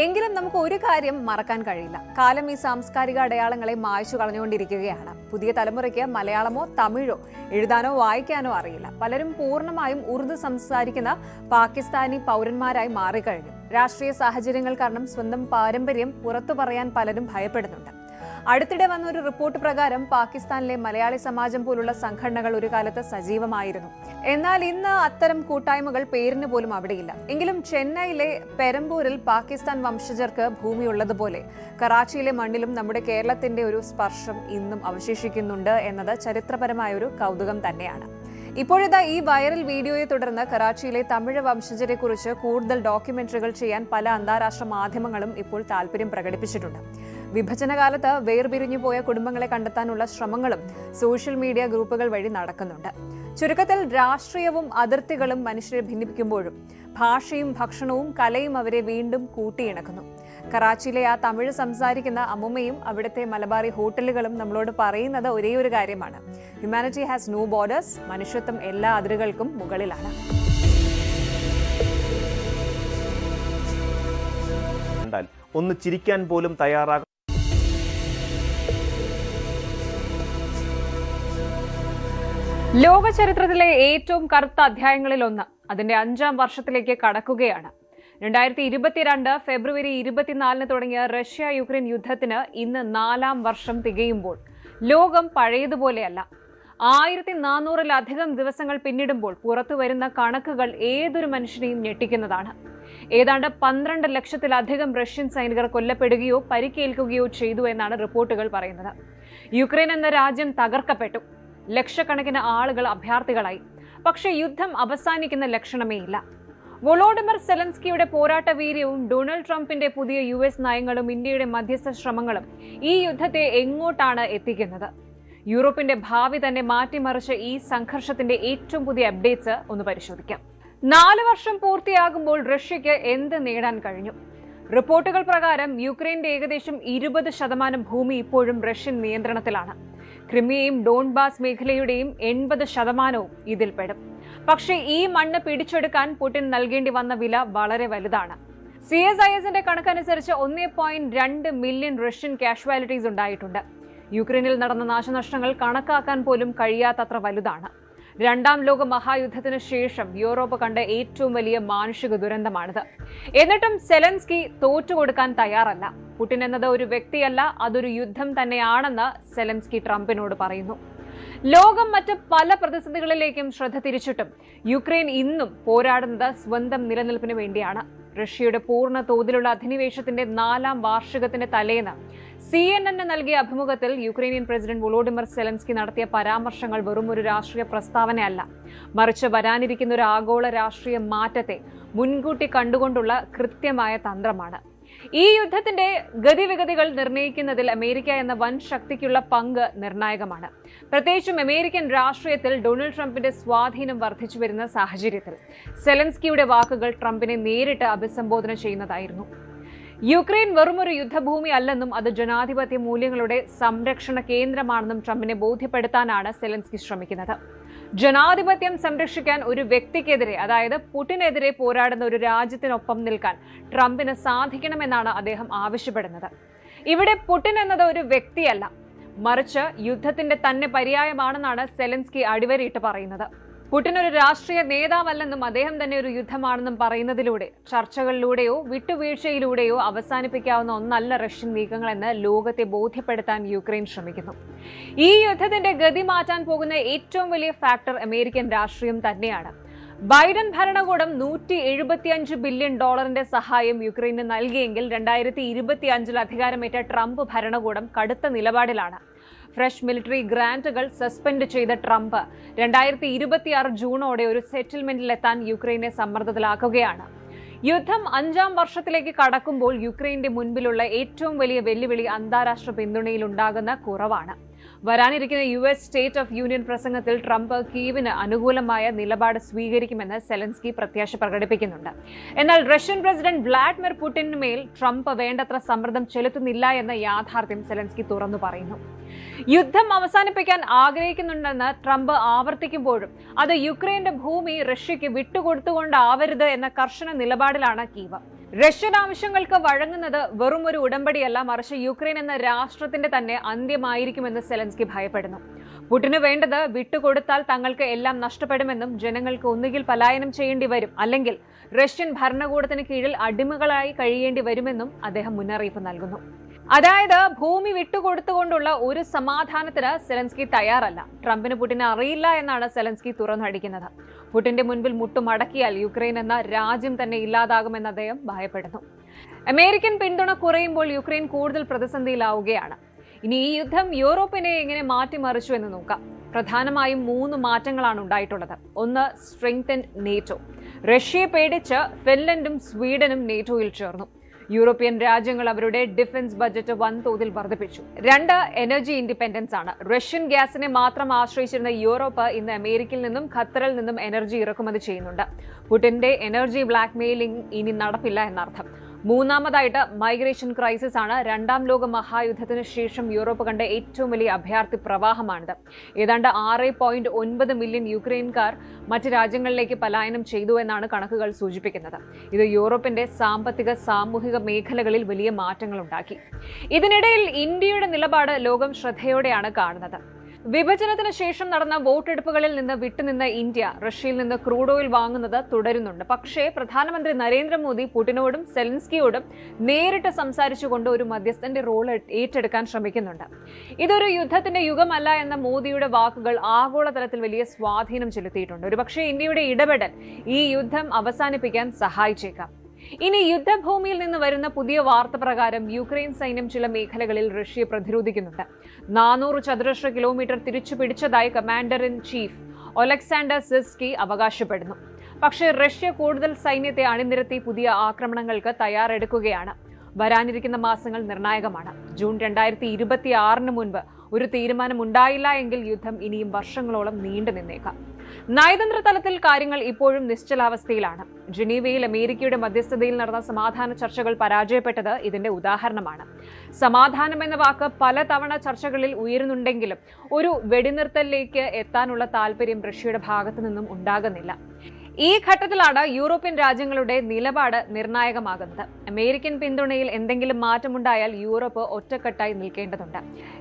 എങ്കിലും നമുക്ക് ഒരു കാര്യം മറക്കാൻ കഴിയില്ല. കാലം ഈ സാംസ്കാരിക അടയാളങ്ങളെ മായ്ച്ചു കളഞ്ഞുകൊണ്ടിരിക്കുകയാണ്. പുതിയ തലമുറയ്ക്ക് മലയാളമോ തമിഴോ എഴുതാനോ വായിക്കാനോ അറിയില്ല. പലരും പൂർണ്ണമായും ഉറുദു സംസാരിക്കുന്ന പാകിസ്ഥാനി പൗരന്മാരായി മാറിക്കഴിഞ്ഞു. രാഷ്ട്രീയ സാഹചര്യങ്ങൾ കാരണം സ്വന്തം പാരമ്പര്യം പുറത്തു പറയാൻ പലരും ഭയപ്പെടുന്നുണ്ട്. അടുത്തിടെ വന്ന ഒരു റിപ്പോർട്ട് പ്രകാരം പാകിസ്ഥാനിലെ മലയാളി സമാജം പോലുള്ള സംഘടനകൾ ഒരു കാലത്ത് സജീവമായിരുന്നു. എന്നാൽ ഇന്ന് അത്തരം കൂട്ടായ്മകൾ പേരിന് പോലും അവിടെയില്ല. എങ്കിലും ചെന്നൈയിലെ പെരമ്പൂരിൽ പാകിസ്ഥാൻ വംശജർക്ക് ഭൂമിയുള്ളതുപോലെ കറാച്ചിയിലെ മണ്ണിലും നമ്മുടെ കേരളത്തിന്റെ ഒരു സ്പർശം ഇന്നും അവശേഷിക്കുന്നുണ്ട് എന്നത് ചരിത്രപരമായ ഒരു കൗതുകം തന്നെയാണ്. ഇപ്പോഴിതാ ഈ വൈറൽ വീഡിയോയെ തുടർന്ന് കറാച്ചിയിലെ തമിഴ് വംശജരെ കുറിച്ച് കൂടുതൽ ഡോക്യുമെന്ററികൾ ചെയ്യാൻ പല അന്താരാഷ്ട്ര മാധ്യമങ്ങളും ഇപ്പോൾ താല്പര്യം പ്രകടിപ്പിച്ചിട്ടുണ്ട്. വിഭജന കാലത്ത് വേർപിരിഞ്ഞു പോയ കുടുംബങ്ങളെ കണ്ടെത്താനുള്ള ശ്രമങ്ങളും സോഷ്യൽ മീഡിയ ഗ്രൂപ്പുകൾ വഴി നടക്കുന്നുണ്ട്. ചുരുക്കത്തിൽ രാഷ്ട്രീയവും അതിർത്തികളും മനുഷ്യരെ ഭിന്നിപ്പിക്കുമ്പോഴും ഭാഷയും ഭക്ഷണവും കലയും അവരെ വീണ്ടും കൂട്ടിയിണക്കുന്നു. കറാച്ചിയിലെ ആ തമിഴ് സംസാരിക്കുന്ന അമ്മുമ്മയും അവിടുത്തെ മലബാറി ഹോട്ടലുകളും നമ്മളോട് പറയുന്നത് ഒരേ ഒരു കാര്യമാണ്: ഹ്യൂമാനിറ്റി ഹാസ് നോ ബോർഡേഴ്സ്. മനുഷ്യത്വം എല്ലാ അതിരുകൾക്കും മുകളിലാണ്. ഒന്ന് ചിരിക്കാൻ പോലും തയ്യാറാകും. ലോക ചരിത്രത്തിലെ ഏറ്റവും കറുത്ത അധ്യായങ്ങളിൽ ഒന്ന് അതിന്റെ 5ാം വർഷത്തിലേക്ക് കടക്കുകയാണ്. 2022 ഫെബ്രുവരി 24 തുടങ്ങിയ റഷ്യ യുക്രൈൻ യുദ്ധത്തിന് ഇന്ന് 4ാം വർഷം തികയുമ്പോൾ ലോകം പഴയതുപോലെയല്ല. 1400-ലധികം ദിവസങ്ങൾ പിന്നിടുമ്പോൾ പുറത്തുവരുന്ന കണക്കുകൾ ഏതൊരു മനുഷ്യനെയും ഞെട്ടിക്കുന്നതാണ്. ഏതാണ്ട് 12 ലക്ഷത്തിലധികം റഷ്യൻ സൈനികർ കൊല്ലപ്പെടുകയോ പരിക്കേൽക്കുകയോ ചെയ്തു എന്നാണ് റിപ്പോർട്ടുകൾ പറയുന്നത്. യുക്രൈൻ എന്ന രാജ്യം തകർക്കപ്പെട്ടു. ലക്ഷക്കണക്കിന് ആളുകൾ അഭയാർത്ഥികളായി. പക്ഷേ യുദ്ധം അവസാനിക്കുന്ന ലക്ഷണമേ ഇല്ല. വൊളോഡിമർ സെലൻസ്കിയുടെ പോരാട്ട വീര്യവും ഡൊണാൾഡ് ട്രംപിന്റെ പുതിയ US നയങ്ങളും ഇന്ത്യയുടെ മധ്യസ്ഥ ശ്രമങ്ങളും ഈ യുദ്ധത്തെ എങ്ങോട്ടാണ് എത്തിക്കുന്നത്? യൂറോപ്പിന്റെ ഭാവി തന്നെ മാറ്റിമറിച്ച ഈ സംഘർഷത്തിന്റെ ഏറ്റവും പുതിയ അപ്ഡേറ്റ്സ് ഒന്ന് പരിശോധിക്കാം. 4 വർഷം പൂർത്തിയാകുമ്പോൾ റഷ്യയ്ക്ക് എന്ത് നേടാൻ കഴിഞ്ഞു? റിപ്പോർട്ടുകൾ പ്രകാരം യുക്രൈന്റെ ഏകദേശം 20% ഭൂമി ഇപ്പോഴും റഷ്യൻ നിയന്ത്രണത്തിലാണ്. ക്രിമിയയും ഡോൺബാസ് മേഖലയുടെയും 80% ഇതിൽപ്പെടും. പക്ഷേ ഈ മണ്ണ് പിടിച്ചെടുക്കാൻ പുടിൻ നൽകേണ്ടി വന്ന വില വളരെ വലുതാണ്. CSISന്റെ കണക്കനുസരിച്ച് 1.2 മില്യൺ റഷ്യൻ കാഷ്വാലിറ്റീസ് ഉണ്ടായിട്ടുണ്ട്. യുക്രൈനിൽ നടന്ന നാശനഷ്ടങ്ങൾ കണക്കാക്കാൻ പോലും കഴിയാത്തത്ര വലുതാണ്. 2ാം ലോക മഹായുദ്ധത്തിന് ശേഷം യൂറോപ്പ് കണ്ട ഏറ്റവും വലിയ മാനുഷിക ദുരന്തമാണിത്. എന്നിട്ടും സെലൻസ്കി തോറ്റുകൊടുക്കാൻ തയ്യാറല്ല. പുടിൻ എന്നത് ഒരു വ്യക്തിയല്ല, അതൊരു യുദ്ധം തന്നെയാണെന്ന് സെലൻസ്കി ട്രംപിനോട് പറയുന്നു. ലോകം മറ്റ് പല പ്രതിസന്ധികളിലേക്കും ശ്രദ്ധ തിരിച്ചിട്ടും യുക്രൈൻ ഇന്നും പോരാടുന്നത് സ്വന്തം നിലനിൽപ്പിന് വേണ്ടിയാണ്. റഷ്യയുടെ പൂർണ്ണ തോതിലുള്ള അധിനിവേശത്തിന്റെ 4ാം വാർഷികത്തിന്റെ തലേന്ന് CNN നൽകിയ അഭിമുഖത്തിൽ യുക്രൈനിയൻ പ്രസിഡന്റ് വൊളോഡിമർ സെലൻസ്കി നടത്തിയ പരാമർശങ്ങൾ വെറും ഒരു രാഷ്ട്രീയ പ്രസ്താവനയല്ല, മറിച്ച് വരാനിരിക്കുന്ന ഒരു ആഗോള രാഷ്ട്രീയ മാറ്റത്തെ മുൻകൂട്ടി കണ്ടുകൊണ്ടുള്ള കൃത്യമായ തന്ത്രമാണ്. ഈ യുദ്ധത്തിന്റെ ഗതിവിഗതികൾ നിർണ്ണയിക്കുന്നതിൽ അമേരിക്ക എന്ന വൻ ശക്തിക്കുള്ള പങ്ക് നിർണായകമാണ്. പ്രത്യേകിച്ചും അമേരിക്കൻ രാഷ്ട്രീയത്തിൽ ഡൊണാൾഡ് ട്രംപിന്റെ സ്വാധീനം വർദ്ധിച്ചു വരുന്ന സാഹചര്യത്തിൽ സെലൻസ്കിയുടെ വാക്കുകൾ ട്രംപിനെ നേരിട്ട് അഭിസംബോധന ചെയ്യുന്നതായിരുന്നു. യുക്രൈൻ വെറുമൊരു യുദ്ധഭൂമി അല്ലെന്നും അത് ജനാധിപത്യ മൂല്യങ്ങളുടെ സംരക്ഷണ കേന്ദ്രമാണെന്നും ട്രംപിനെ ബോധ്യപ്പെടുത്താനാണ് സെലൻസ്കി ശ്രമിക്കുന്നത്. ജനാധിപത്യം സംരക്ഷിക്കാൻ ഒരു വ്യക്തിക്കെതിരെ, അതായത് പുടിനെതിരെ പോരാടുന്ന ഒരു രാജ്യത്തിനൊപ്പം നിൽക്കാൻ ട്രംപിന് സാധിക്കണമെന്നാണ് അദ്ദേഹം ആവശ്യപ്പെടുന്നത്. ഇവിടെ പുടിൻ എന്നത് ഒരു വ്യക്തിയല്ല, മറിച്ച് യുദ്ധത്തിന്റെ തന്നെ പര്യായമാണെന്നാണ് സെലൻസ്കി അടിവരയിട്ട് പറയുന്നത്. പുടിൻ ഒരു രാഷ്ട്രീയ നേതാവല്ലെന്നും അദ്ദേഹം തന്നെ ഒരു യുദ്ധമാണെന്നും പറയുന്നതിലൂടെ ചർച്ചകളിലൂടെയോ വിട്ടുവീഴ്ചയിലൂടെയോ അവസാനിപ്പിക്കാവുന്ന ഒന്നല്ല റഷ്യൻ നീക്കങ്ങളെന്ന് ലോകത്തെ ബോധ്യപ്പെടുത്താൻ യുക്രൈൻ ശ്രമിക്കുന്നു. ഈ യുദ്ധത്തിന്റെ ഗതി മാറ്റാൻ പോകുന്ന ഏറ്റവും വലിയ ഫാക്ടർ അമേരിക്കൻ രാഷ്ട്രീയം തന്നെയാണ്. ബൈഡൻ ഭരണകൂടം $175 ബില്യൺ സഹായം യുക്രൈന് നൽകിയെങ്കിൽ 2025 അധികാരമേറ്റ ട്രംപ് ഭരണകൂടം കടുത്ത നിലപാടിലാണ്. ഫ്രഷ് മിലിറ്ററി ഗ്രാന്റുകൾ സസ്പെൻഡ് ചെയ്ത ട്രംപ് 2026 ജൂണോടെ ഒരു സെറ്റിൽമെന്റിലെത്താൻ യുക്രൈനെ സമ്മർദ്ദത്തിലാക്കുകയാണ്. യുദ്ധം 5ാം വർഷത്തിലേക്ക് കടക്കുമ്പോൾ യുക്രൈന്റെ മുൻപിലുള്ള ഏറ്റവും വലിയ വെല്ലുവിളി അന്താരാഷ്ട്ര പിന്തുണയിൽ ഉണ്ടാകുന്ന കുറവാണ്. വരാനിരിക്കുന്ന US സ്റ്റേറ്റ് ഓഫ് യൂണിയൻ പ്രസംഗത്തിൽ ട്രംപ് കീവിന് അനുകൂലമായ നിലപാട് സ്വീകരിക്കുമെന്ന് സെലൻസ്കി പ്രത്യാശ പ്രകടിപ്പിക്കുന്നുണ്ട്. എന്നാൽ റഷ്യൻ പ്രസിഡന്റ് വ്ളാഡിമിർ പുടിനുമേൽ ട്രംപ് വേണ്ടത്ര സമ്മർദ്ദം ചെലുത്തുന്നില്ല എന്ന യാഥാർത്ഥ്യം സെലൻസ്കി തുറന്നു പറയുന്നു. യുദ്ധം അവസാനിപ്പിക്കാൻ ആഗ്രഹിക്കുന്നുണ്ടെന്ന് ട്രംപ് ആവർത്തിക്കുമ്പോഴും അത് യുക്രൈന്റെ ഭൂമി റഷ്യക്ക് വിട്ടുകൊടുത്തുകൊണ്ടാവരുത് എന്ന കർശന നിലപാടിലാണ് കീവ്. റഷ്യൻ ആവശ്യങ്ങൾക്ക് വഴങ്ങുന്നത് വെറും ഒരു ഉടമ്പടിയല്ല, മറിച്ച് യുക്രൈൻ എന്ന രാഷ്ട്രത്തിന്റെ തന്നെ അന്ത്യമായിരിക്കുമെന്ന് സെലൻസ്കി ഭയപ്പെടുന്നു. പുടിന് വേണ്ടത് വിട്ടുകൊടുത്താൽ തങ്ങൾക്ക് എല്ലാം നഷ്ടപ്പെടുമെന്നും ജനങ്ങൾക്ക് ഒന്നുകിൽ പലായനം ചെയ്യേണ്ടി വരും, അല്ലെങ്കിൽ റഷ്യൻ ഭരണകൂടത്തിന് കീഴിൽ അടിമകളായി കഴിയേണ്ടി വരുമെന്നും അദ്ദേഹം മുന്നറിയിപ്പ് നൽകുന്നു. അതായത് ഭൂമി വിട്ടുകൊടുത്തുകൊണ്ടുള്ള ഒരു സമാധാനത്തിന് സെലൻസ്കി തയ്യാറല്ല. ട്രംപിന് പുടിനെ അറിയില്ല എന്നാണ് സെലൻസ്കി തുറന്നടിക്കുന്നത്. പുടിന്റെ മുൻപിൽ മുട്ടുമടക്കിയാൽ യുക്രൈൻ എന്ന രാജ്യം തന്നെ ഇല്ലാതാകുമെന്ന് അദ്ദേഹം ഭയപ്പെടുന്നു. അമേരിക്കൻ പിന്തുണ കുറയുമ്പോൾ യുക്രൈൻ കൂടുതൽ പ്രതിസന്ധിയിലാവുകയാണ്. ഇനി ഈ യുദ്ധം യൂറോപ്പിനെ എങ്ങനെ മാറ്റിമറിച്ചു എന്ന് നോക്കാം. പ്രധാനമായും 3 മാറ്റങ്ങളാണ് ഉണ്ടായിട്ടുള്ളത്. ഒന്ന്, സ്ട്രെങ്തൻഡ് നേറ്റോ. റഷ്യയെ പേടിച്ച് ഫിൻലൻഡും സ്വീഡനും നേറ്റോയിൽ ചേർന്നു. യൂറോപ്യൻ രാജ്യങ്ങൾ അവരുടെ ഡിഫൻസ് ബജറ്റ് വൻതോതിൽ വർദ്ധിപ്പിച്ചു. 2, എനർജി ഇൻഡിപെൻഡൻസ് ആണ്. റഷ്യൻ ഗ്യാസിനെ മാത്രം ആശ്രയിച്ചിരുന്ന യൂറോപ്പ് ഇന്ന് അമേരിക്കയിൽ നിന്നും ഖത്തറിൽ നിന്നും എനർജി ഇറക്കുമതി ചെയ്യുന്നുണ്ട്. പുടിന്റെ എനർജി ബ്ലാക്ക്മെയിലിംഗ് ഇനി നടപ്പില്ല എന്നർത്ഥം. 3ാമതായിട്ട് മൈഗ്രേഷൻ ക്രൈസിസ് ആണ്. 2ാം ലോക മഹായുദ്ധത്തിന് ശേഷം യൂറോപ്പ് കണ്ട ഏറ്റവും വലിയ അഭയാർത്ഥി പ്രവാഹമാണിത്. ഏതാണ്ട് 6.9 മില്യൺ യുക്രൈൻകാർ മറ്റ് രാജ്യങ്ങളിലേക്ക് പലായനം ചെയ്തു എന്നാണ് കണക്കുകൾ സൂചിപ്പിക്കുന്നത്. ഇത് യൂറോപ്പിന്റെ സാമ്പത്തിക സാമൂഹിക മേഖലകളിൽ വലിയ മാറ്റങ്ങൾ ഉണ്ടാക്കി. ഇതിനിടയിൽ ഇന്ത്യയുടെ നിലപാട് ലോകം ശ്രദ്ധയോടെയാണ് കാണുന്നത്. വിഭജനത്തിന് ശേഷം നടന്ന വോട്ടെടുപ്പുകളിൽ നിന്ന് വിട്ടുനിന്ന ഇന്ത്യ റഷ്യയിൽ നിന്ന് ക്രൂഡ് ഓയിൽ വാങ്ങുന്നത് തുടരുന്നുണ്ട്. പക്ഷേ പ്രധാനമന്ത്രി നരേന്ദ്രമോദി പുടിനോടും സെലൻസ്കിയോടും നേരിട്ട് സംസാരിച്ചുകൊണ്ട് ഒരു മധ്യസ്ഥന്റെ റോൾ ഏറ്റെടുക്കാൻ ശ്രമിക്കുന്നുണ്ട്. ഇതൊരു യുദ്ധത്തിന്റെ യുഗമല്ല എന്ന മോദിയുടെ വാക്കുകൾ ആഗോളതലത്തിൽ വലിയ സ്വാധീനം ചെലുത്തിയിട്ടുണ്ട്. ഒരുപക്ഷേ ഇന്ത്യയുടെ ഇടപെടൽ ഈ യുദ്ധം അവസാനിപ്പിക്കാൻ സഹായിച്ചേക്കാം. ഇനി യുദ്ധഭൂമിയിൽ നിന്ന് വരുന്ന പുതിയ വാർത്ത പ്രകാരം യുക്രൈൻ സൈന്യം ചില മേഖലകളിൽ റഷ്യയെ പ്രതിരോധിക്കുന്നുണ്ട്. 400 ചതുരശ്ര കിലോമീറ്റർ തിരിച്ചു പിടിച്ചതായി commander in chief Oleksandr Syrskyi അവകാശപ്പെടുന്നു. പക്ഷേ റഷ്യ കൂടുതൽ സൈന്യത്തെ അണിനിരത്തി പുതിയ ആക്രമണങ്ങൾക്ക് തയ്യാറെടുക്കുകയാണ്. വരാനിരിക്കുന്ന മാസങ്ങൾ നിർണായകമാണ്. ജൂൺ 2026 മുൻപ് ഒരു തീരുമാനമുണ്ടായില്ല എങ്കിൽ യുദ്ധം ഇനിയും വർഷങ്ങളോളം നീണ്ടു നിന്നേക്കാം. നയതന്ത്ര തലത്തിൽ കാര്യങ്ങൾ ഇപ്പോഴും നിശ്ചലാവസ്ഥയിലാണ്. ജനീവയിൽ അമേരിക്കയുടെ മധ്യസ്ഥതയിൽ നടന്ന സമാധാന ചർച്ചകൾ പരാജയപ്പെട്ടത് ഇതിന്റെ ഉദാഹരണമാണ്. സമാധാനം എന്ന വാക്ക് പലതവണ ചർച്ചകളിൽ ഉയരുന്നുണ്ടെങ്കിലും ഒരു വെടിനിർത്തലിലേക്ക് എത്താനുള്ള താല്പര്യം റഷ്യയുടെ ഭാഗത്തു നിന്നും ഉണ്ടാകുന്നില്ല. ഈ ഘട്ടത്തിലാണ് യൂറോപ്യൻ രാജ്യങ്ങളുടെ നിലപാട് നിർണായകമാകുന്നത്. അമേരിക്കൻ പിന്തുണയിൽ എന്തെങ്കിലും മാറ്റമുണ്ടായാൽ യൂറോപ്പ് ഒറ്റക്കെട്ടായി നിൽക്കേണ്ടതുണ്ട്.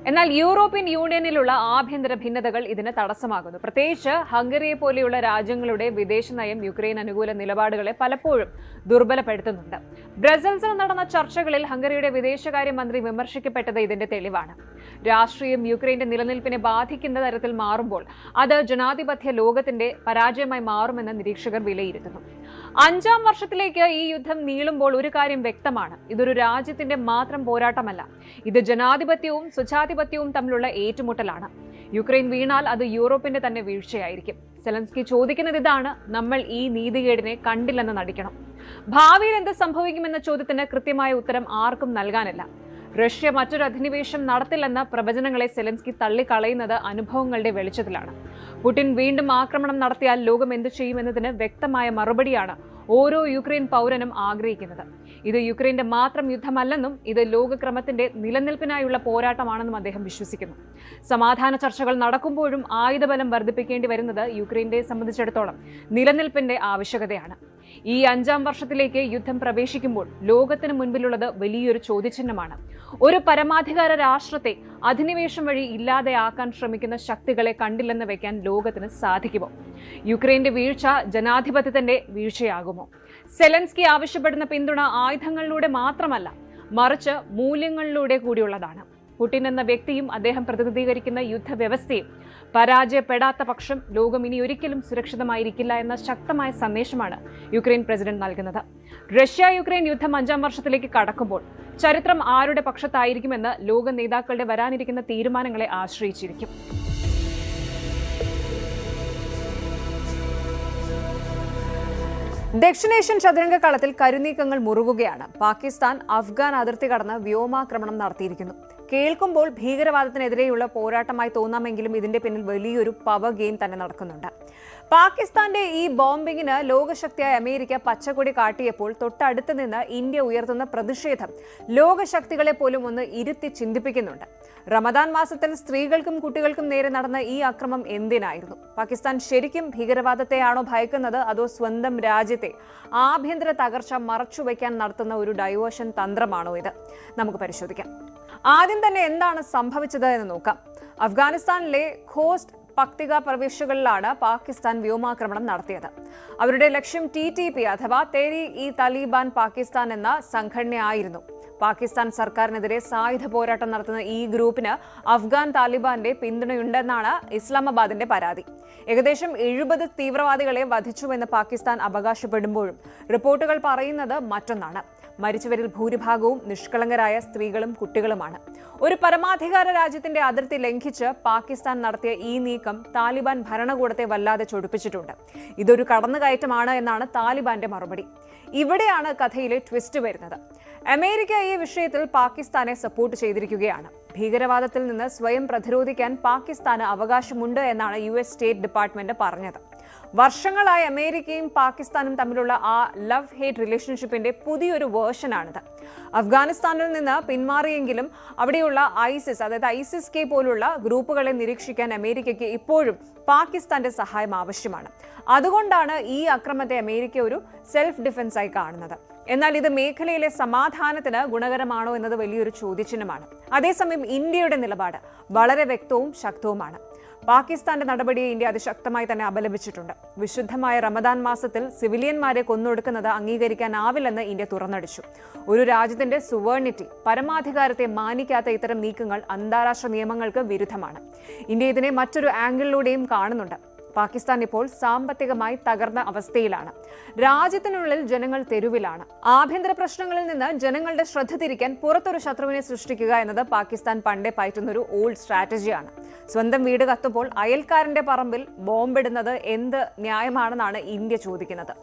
എന്നാൽ യൂറോപ്യൻ യൂണിയനിലുള്ള ആഭ്യന്തര ഭിന്നതകൾ ഇതിന് തടസ്സമാകുന്നു. പ്രത്യേകിച്ച് ഹംഗറിയെ പോലെയുള്ള രാജ്യങ്ങളുടെ വിദേശ നയം യുക്രൈൻ അനുകൂല നിലപാടുകളെ പലപ്പോഴും ദുർബലപ്പെടുത്തുന്നുണ്ട്. ബ്രസൽസിൽ നടന്ന ചർച്ചകളിൽ ഹംഗറിയുടെ വിദേശകാര്യമന്ത്രി വിമർശിക്കപ്പെട്ടത് ഇതിന്റെ തെളിവാണ്. രാഷ്ട്രീയം യുക്രൈന്റെ നിലനിൽപ്പിനെ ബാധിക്കുന്ന തരത്തിൽ മാറുമ്പോൾ അത് ജനാധിപത്യ ലോകത്തിന്റെ പരാജയമായി മാറുമെന്ന് നിരീക്ഷകർ വിലയിരുത്തുന്നു. 5ാം വർഷത്തിലേക്ക് ഈ യുദ്ധം നീളുമ്പോൾ ഒരു കാര്യം വ്യക്തമാണ്. ഇതൊരു രാജ്യത്തിന്റെ മാത്രം പോരാട്ടമല്ല. ഇത് ജനാധിപത്യവും സ്വച്ഛാധിപത്യവും തമ്മിലുള്ള ഏറ്റുമുട്ടലാണ്. യുക്രൈൻ വീണാൽ അത് യൂറോപ്പിന്റെ തന്നെ വീഴ്ചയായിരിക്കും. സെലൻസ്കി ചോദിക്കുന്നത് ഇതാണ്: നമ്മൾ ഈ നീതികേടിനെ കണ്ടില്ലെന്ന് നടിക്കണം. ഭാവിയിൽ എന്ത് സംഭവിക്കുമെന്ന ചോദ്യത്തിന് കൃത്യമായ ഉത്തരം ആർക്കും നൽകാനില്ല. റഷ്യ മറ്റൊരു അധിനിവേശം നടത്തില്ലെന്ന പ്രവചനങ്ങളെ സെലൻസ്കി തള്ളിക്കളയുന്നത് അനുഭവങ്ങളുടെ വെളിച്ചത്തിലാണ്. പുടിൻ വീണ്ടും ആക്രമണം നടത്തിയാൽ ലോകം എന്തു ചെയ്യുമെന്നതിന് വ്യക്തമായ മറുപടിയാണ് ഓരോ യുക്രൈൻ പൗരനും ആഗ്രഹിക്കുന്നത്. ഇത് യുക്രൈന്റെ മാത്രം യുദ്ധമല്ലെന്നും ഇത് ലോകക്രമത്തിന്റെ നിലനിൽപ്പിനായുള്ള പോരാട്ടമാണെന്നും അദ്ദേഹം വിശ്വസിക്കുന്നു. സമാധാന ചർച്ചകൾ നടക്കുമ്പോഴും ആയുധബലം വർദ്ധിപ്പിക്കേണ്ടി വരുന്നത് യുക്രൈനെ സംബന്ധിച്ചിടത്തോളം നിലനിൽപ്പിന്റെ ആവശ്യകതയാണ്. ഈ 5ാം വർഷത്തിലേക്ക് യുദ്ധം പ്രവേശിക്കുമ്പോൾ ലോകത്തിന് മുൻപിലുള്ളത് വലിയൊരു ചോദ്യചിഹ്നമാണ്. ഒരു പരമാധികാര രാഷ്ട്രത്തെ അധിനിവേശം വഴി ഇല്ലാതെയാക്കാൻ ശ്രമിക്കുന്ന ശക്തികളെ കണ്ടില്ലെന്ന് വെക്കാൻ ലോകത്തിന് സാധിക്കുമോ? യുക്രൈന്റെ വീഴ്ച ജനാധിപത്യത്തിന്റെ വീഴ്ചയാകുമോ? സെലൻസ്കി ആവശ്യപ്പെടുന്ന പിന്തുണ ആയുധങ്ങളിലൂടെ മാത്രമല്ല, മറിച്ച് മൂല്യങ്ങളിലൂടെ കൂടിയുള്ളതാണ്. പുടിൻ എന്ന വ്യക്തിയും അദ്ദേഹം പ്രതിനിധീകരിക്കുന്ന യുദ്ധവ്യവസ്ഥയും പരാജയപ്പെടാത്ത പക്ഷം ലോകം ഇനി ഒരിക്കലും സുരക്ഷിതമായിരിക്കില്ല എന്ന ശക്തമായ സന്ദേശമാണ് യുക്രൈൻ പ്രസിഡന്റ് നൽകുന്നത്. റഷ്യ-യുക്രൈൻ യുദ്ധം 5ാം വർഷത്തിലേക്ക് കടക്കുമ്പോൾ ചരിത്രം ആരുടെ പക്ഷത്തായിരിക്കുമെന്ന് ലോക നേതാക്കളുടെ വരാനിരിക്കുന്ന തീരുമാനങ്ങളെ ആശ്രയിച്ചിരിക്കും. ദക്ഷിണേഷ്യൻ ചതുരംഗ കളത്തിൽ കരുനീക്കങ്ങൾ മുറുകുകയാണ്. പാകിസ്ഥാൻ അഫ്ഗാൻ അതിർത്തി കടന്ന് വ്യോമാക്രമണം നടത്തിയിരിക്കുന്നു. കേൾക്കുമ്പോൾ ഭീകരവാദത്തിനെതിരെയുള്ള പോരാട്ടമായി തോന്നാമെങ്കിലും ഇതിന്റെ പിന്നിൽ വലിയൊരു പവർ ഗെയിം തന്നെ നടക്കുന്നുണ്ട്. പാകിസ്ഥാന്റെ ഈ ബോംബിങ്ങിന് ലോകശക്തിയായ അമേരിക്ക പച്ചക്കൊടി കാട്ടിയപ്പോൾ തൊട്ടടുത്ത് നിന്ന് ഇന്ത്യ ഉയർത്തുന്ന പ്രതിഷേധം ലോകശക്തികളെ പോലും ഒന്ന് ഇരുത്തി ചിന്തിപ്പിക്കുന്നുണ്ട്. റമദാൻ മാസത്തിൽ സ്ത്രീകൾക്കും കുട്ടികൾക്കും നേരെ നടന്ന ഈ അക്രമം എന്തിനായിരുന്നു? പാകിസ്ഥാൻ ശരിക്കും ഭീകരവാദത്തെയാണോ ഭയക്കുന്നത്, അതോ സ്വന്തം രാജ്യത്തെ ആഭ്യന്തര തകർച്ച മറച്ചുവെക്കാൻ നടത്തുന്ന ഒരു ഡൈവേർഷൻ തന്ത്രമാണോ ഇത്? നമുക്ക് പരിശോധിക്കാം. ആദ്യം തന്നെ എന്താണ് സംഭവിച്ചത് എന്ന് നോക്കാം. അഫ്ഗാനിസ്ഥാനിലെ ഖോസ്റ്റ് പക്തിക പ്രവിശ്യകളിലാണ് പാകിസ്ഥാൻ വ്യോമാക്രമണം നടത്തിയത്. അവരുടെ ലക്ഷ്യം TTP അഥവാ തെഹ്രീക്-ഇ-താലിബാൻ പാകിസ്ഥാൻ എന്ന സംഘടനയായിരുന്നു. പാകിസ്ഥാൻ സർക്കാരിനെതിരെ സായുധ പോരാട്ടം നടത്തുന്ന ഈ ഗ്രൂപ്പിന് അഫ്ഗാൻ താലിബാന്റെ പിന്തുണയുണ്ടെന്നാണ് ഇസ്ലാമാബാദിന്റെ പരാതി. ഏകദേശം 70 തീവ്രവാദികളെ വധിച്ചുവെന്ന് പാകിസ്ഥാൻ അവകാശപ്പെടുമ്പോഴും റിപ്പോർട്ടുകൾ പറയുന്നത് മറ്റൊന്നാണ്. മരിച്ചവരിൽ ഭൂരിഭാഗവും നിഷ്കളങ്കരായ സ്ത്രീകളും കുട്ടികളുമാണ്. ഒരു പരമാധികാര രാജ്യത്തിന്റെ അതിർത്തി ലംഘിച്ച് പാകിസ്ഥാൻ നടത്തിയ ഈ നീക്കം താലിബാൻ ഭരണകൂടത്തെ വല്ലാതെ ചൊടിപ്പിച്ചിട്ടുണ്ട്. ഇതൊരു കടന്നുകയറ്റമാണ് എന്നാണ് താലിബാന്റെ മറുപടി. ഇവിടെയാണ് കഥയിലെ ട്വിസ്റ്റ് വരുന്നത്. അമേരിക്ക ഈ വിഷയത്തിൽ പാകിസ്ഥാനെ സപ്പോർട്ട് ചെയ്തിരിക്കുകയാണ്. ഭീകരവാദത്തിൽ നിന്ന് സ്വയം പ്രതിരോധിക്കാൻ പാകിസ്ഥാന് അവകാശമുണ്ട് എന്നാണ് US സ്റ്റേറ്റ് ഡിപ്പാർട്ട്മെന്റ് പറഞ്ഞത്. വർഷങ്ങളായി അമേരിക്കയും പാകിസ്ഥാനും തമ്മിലുള്ള ആ ലവ് ഹേറ്റ് റിലേഷൻഷിപ്പിന്റെ പുതിയൊരു വേർഷനാണിത്. അഫ്ഗാനിസ്ഥാനിൽ നിന്ന് പിന്മാറിയെങ്കിലും അവിടെയുള്ള ഐസിസ് കെ പോലുള്ള ഗ്രൂപ്പുകളെ നിരീക്ഷിക്കാൻ അമേരിക്കയ്ക്ക് ഇപ്പോഴും പാകിസ്ഥാന്റെ സഹായം ആവശ്യമാണ്. അതുകൊണ്ടാണ് ഈ അക്രമത്തെ അമേരിക്ക ഒരു സെൽഫ് ഡിഫൻസായി കാണുന്നത്. എന്നാൽ ഇത് മേഖലയിലെ സമാധാനത്തിന് ഗുണകരമാണോ എന്നത് വലിയൊരു ചോദ്യചിഹ്നമാണ്. അതേസമയം ഇന്ത്യയുടെ നിലപാട് വളരെ വ്യക്തവും ശക്തവുമാണ്. പാകിസ്ഥാന്റെ നടപടിയെ ഇന്ത്യ അതിശക്തമായി തന്നെ അപലപിച്ചിട്ടുണ്ട്. വിശുദ്ധമായ റമദാൻ മാസത്തിൽ സിവിലിയന്മാരെ കൊന്നൊടുക്കുന്നത് അംഗീകരിക്കാനാവില്ലെന്ന് ഇന്ത്യ തുറന്നടിച്ചു. ഒരു രാജ്യത്തിന്റെ സുവേർണിറ്റി, പരമാധികാരത്തെ മാനിക്കാത്ത ഇത്തരം നീക്കങ്ങൾ അന്താരാഷ്ട്ര നിയമങ്ങൾക്ക് വിരുദ്ധമാണ്. ഇന്ത്യ ഇതിനെ മറ്റൊരു ആംഗിളിലൂടെയും കാണുന്നുണ്ട്. പാകിസ്ഥാൻ ഇപ്പോൾ സാമ്പത്തികമായി തകർന്ന അവസ്ഥയിലാണ്. രാജ്യത്തിനുള്ളിൽ ജനങ്ങൾ തെരുവിലാണ്. ആഭ്യന്തര പ്രശ്നങ്ങളിൽ നിന്ന് ജനങ്ങളുടെ ശ്രദ്ധ തിരിക്കാൻ പുറത്തൊരു ശത്രുവിനെ സൃഷ്ടിക്കുക എന്നത് പാകിസ്ഥാൻ പണ്ടേ പയറ്റുന്നൊരു ഓൾഡ് സ്ട്രാറ്റജിയാണ്. സ്വന്തം വീട് കത്തുമ്പോൾ അയൽക്കാരന്റെ പറമ്പിൽ ബോംബിടുന്നത് എന്ത് ന്യായമാണെന്നാണ് ഇന്ത്യ ചോദിക്കുന്നത്.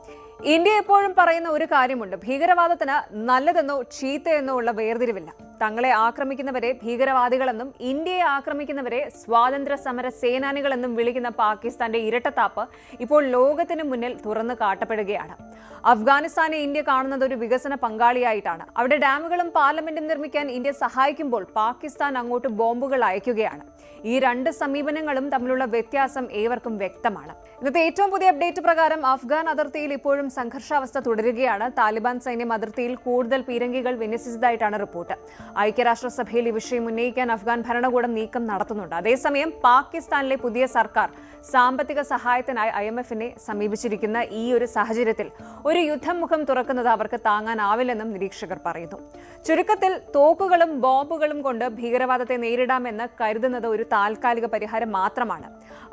ഇന്ത്യ എപ്പോഴും പറയുന്ന ഒരു കാര്യമുണ്ട്: ഭീകരവാദത്തിന് നല്ലതെന്നോ ചീത്തയെന്നോ ഉള്ള വേർതിരിവില്ല. തങ്ങളെ ആക്രമിക്കുന്നവരെ ഭീകരവാദികളെന്നും ഇന്ത്യയെ ആക്രമിക്കുന്നവരെ സ്വാതന്ത്ര്യ സമര സേനാനികളെന്നും വിളിക്കുന്ന പാകിസ്ഥാന്റെ ഇരട്ടത്താപ്പ് ഇപ്പോൾ ലോകത്തിന് മുന്നിൽ തുറന്നു കാട്ടപ്പെടുകയാണ്. അഫ്ഗാനിസ്ഥാനെ ഇന്ത്യ കാണുന്നത് ഒരു വികസന പങ്കാളിയായിട്ടാണ്. അവിടെ ഡാമുകളും പാർലമെന്റും നിർമ്മിക്കാൻ ഇന്ത്യ സഹായിക്കുമ്പോൾ പാകിസ്ഥാൻ അങ്ങോട്ട് ബോംബുകൾ അയക്കുകയാണ്. ഈ രണ്ട് സമീപനങ്ങളും തമ്മിലുള്ള വ്യത്യാസം ഏവർക്കും വ്യക്തമാണ്. ഇന്നത്തെ ഏറ്റവും പുതിയ അപ്ഡേറ്റ് പ്രകാരം അഫ്ഗാൻ അതിർത്തിയിൽ ഇപ്പോഴും സംഘർഷാവസ്ഥ തുടരുകയാണ്. താലിബാൻ സൈന്യം അതിർത്തിയിൽ കൂടുതൽ പീരങ്കികൾ വിന്യസിച്ചതായിട്ടാണ് റിപ്പോർട്ട്. ഐക്യരാഷ്ട്രസഭയിൽ ഈ വിഷയം ഉന്നയിക്കാൻ അഫ്ഗാൻ ഭരണകൂടം നീക്കം നടത്തുന്നുണ്ട്. അതേസമയം പാകിസ്ഥാനിലെ പുതിയ സർക്കാർ സാമ്പത്തിക സഹായത്തിനായി IMFനെ സമീപിച്ചിരിക്കുന്ന ഈ ഒരു സാഹചര്യത്തിൽ ഒരു യുദ്ധമുഖം തുറക്കുന്നത് അവർക്ക് താങ്ങാനാവില്ലെന്നും നിരീക്ഷകർ പറയുന്നു. ചുരുക്കത്തിൽ തോക്കുകളും ബോംബുകളും കൊണ്ട് ഭീകരവാദത്തെ നേരിടാമെന്ന് കരുതുന്നത് ഒരു താൽക്കാലിക പരിഹാരം മാത്രമാണ്.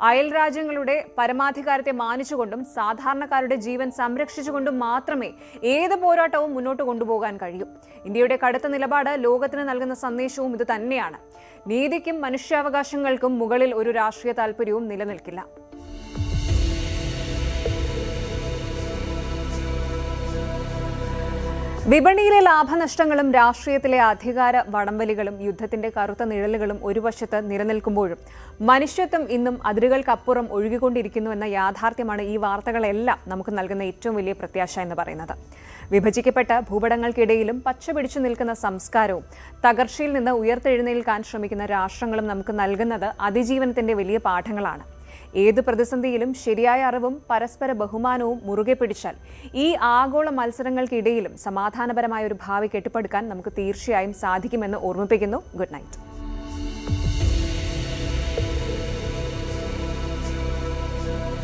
അയൽ രാജ്യങ്ങളുടെ പരമാധികാരത്തെ മാനിച്ചുകൊണ്ടും സാധാരണക്കാരുടെ ജീവൻ സംരക്ഷിച്ചുകൊണ്ടും മാത്രമേ ഏത് പോരാട്ടവും മുന്നോട്ട് കൊണ്ടുപോകാൻ കഴിയൂ. ഇന്ത്യയുടെ കടുത്ത നിലപാട് ലോകത്തിന് നൽകുന്ന സന്ദേശവും ഇത് തന്നെയാണ്. നീതിക്കും മനുഷ്യാവകാശങ്ങൾക്കും മുകളിൽ ഒരു രാഷ്ട്രീയ താൽപര്യവും നിലനിൽക്കില്ല. വിപണിയിലെ ലാഭനഷ്ടങ്ങളും രാഷ്ട്രീയത്തിലെ അധികാര വടംവലികളും യുദ്ധത്തിന്റെ കറുത്ത നിഴലുകളും ഒരു വശത്ത് നിലനിൽക്കുമ്പോഴും മനുഷ്യത്വം ഇന്നും അതിരുകൾക്കപ്പുറം ഒഴുകിക്കൊണ്ടിരിക്കുന്നു എന്ന യാഥാർത്ഥ്യമാണ് ഈ വാർത്തകളെല്ലാം നമുക്ക് നൽകുന്ന ഏറ്റവും വലിയ പ്രത്യാശ എന്ന് പറയുന്നത്. വിഭജിക്കപ്പെട്ട ഭൂപടങ്ങൾക്കിടയിലും പച്ചപിടിച്ചു നിൽക്കുന്ന സംസ്കാരവും തകർച്ചയിൽ നിന്ന് ഉയർത്തെഴുന്നേൽക്കാൻ ശ്രമിക്കുന്ന രാഷ്ട്രങ്ങളും നമുക്ക് നൽകുന്നത് അതിജീവനത്തിന്റെ വലിയ പാഠങ്ങളാണ്. ഏത് പ്രതിസന്ധിയിലും ശരിയായ അറിവും പരസ്പര ബഹുമാനവും മുറുകെ പിടിച്ചാൽ ഈ ആഗോള മത്സരങ്ങൾക്കിടയിലും സമാധാനപരമായ ഒരു ഭാവി കെട്ടിപ്പടുക്കാൻ നമുക്ക് തീർച്ചയായും സാധിക്കുമെന്ന് ഓർമ്മിപ്പിക്കുന്നു. Good night.